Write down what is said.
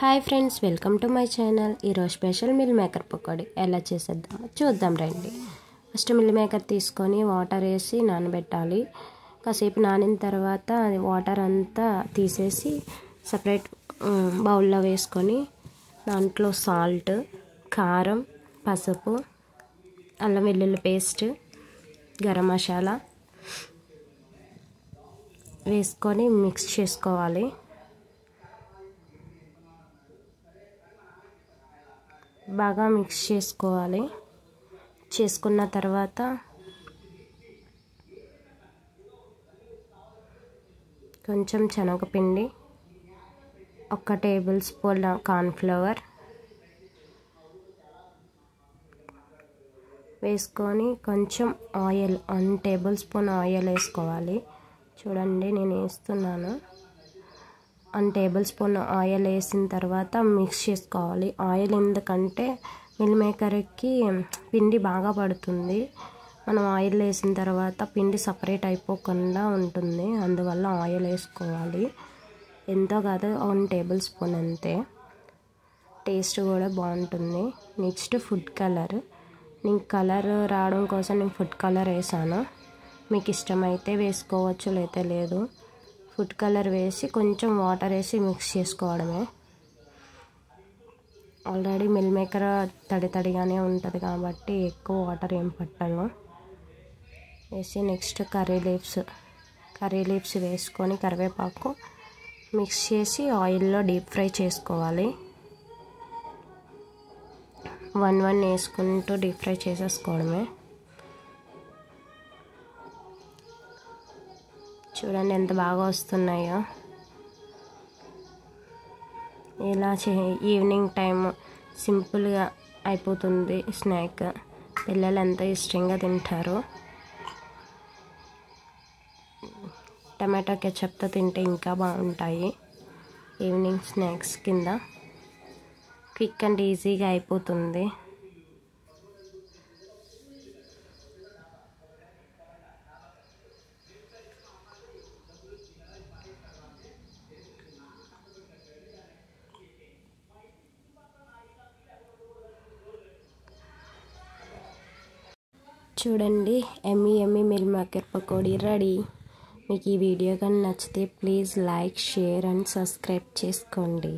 Hi friends, welcome to my channel. ఈరోజు special mill maker pakodi ఎలా చేసేద్దామో చూద్దాం రండి. ఫస్ట్ మిల్ మేకర్ తీసుకొని వాటర్ వేసి నానబెట్టాలి. కాసేపు నానిన తర్వాత అది వాటర్ అంతా తీసేసి సపరేట్ బౌల్లో వేసుకొని దాంట్లో సాల్ట్, కారం, పసుపు, అల్లం వెల్లుల్లి పేస్ట్, గరం మసాలా వేసుకొని మిక్స్ చేసుకోవాలి. బాగా మిక్స్ చేసుకోవాలి. చేసుకున్న తర్వాత కొంచెం శనగపిండి, 1 టేబుల్ స్పూన్ కార్న్ఫ్లవర్ వేసుకొని కొంచెం ఆయిల్ 1 టేబుల్ స్పూన్ ఆయిల్ వేసుకోవాలి. చూడండి నేను వేస్తున్నాను. 1 టేబుల్ స్పూన్ ఆయిల్ వేసిన తర్వాత మిక్స్ చేసుకోవాలి. ఆయిల్ ఎందుకంటే మిల్ మేకర్కి పిండి బాగా పడుతుంది. మనం ఆయిల్ వేసిన తర్వాత పిండి సపరేట్ అయిపోకుండా ఉంటుంది, అందువల్ల ఆయిల్ వేసుకోవాలి. ఎంతో కాదు, 1 టేబుల్ స్పూన్ అంతే. టేస్ట్ కూడా బాగుంటుంది. Next food colour. నేను కలర్ రావడం కోసం నేను ఫుడ్ కలర్ వేసాను. మీకు ఇష్టమైతే వేసుకోవచ్చు, లేతే లేదు. ఫుడ్ కలర్ వేసి కొంచెం వాటర్ వేసి మిక్స్ చేసుకోవడమే. ఆల్రెడీ మిల్ మేకర్ తడిగానే ఉంటుంది కాబట్టి ఎక్కువ వాటర్ ఏం పట్టదు. వేసి నెక్స్ట్ కర్రీ లీవ్స్ వేసుకొని కరివేపాకు మిక్స్ చేసి ఆయిల్లో డీప్ ఫ్రై చేసుకోవాలి. 1 వేసుకుంటూ డీప్ ఫ్రై చేసేసుకోవడమే. చూడండి ఎంత బాగా వస్తున్నాయో. ఇలా ఈవినింగ్ టైం సింపుల్గా అయిపోతుంది స్నాక్. పిల్లలు ఎంతో ఇష్టంగా తింటారు. టమాటో కెచప్తో తింటే ఇంకా బాగుంటాయి. ఈవినింగ్ స్నాక్స్ కింద క్విక్ అండ్ ఈజీగా అయిపోతుంది. చూడండి, ఎమ్మీ మిల్ మేకర్ పకోడీ రెడీ. మీకు ఈ వీడియో కానీ నచ్చితే please like, share and subscribe చేసుకోండి.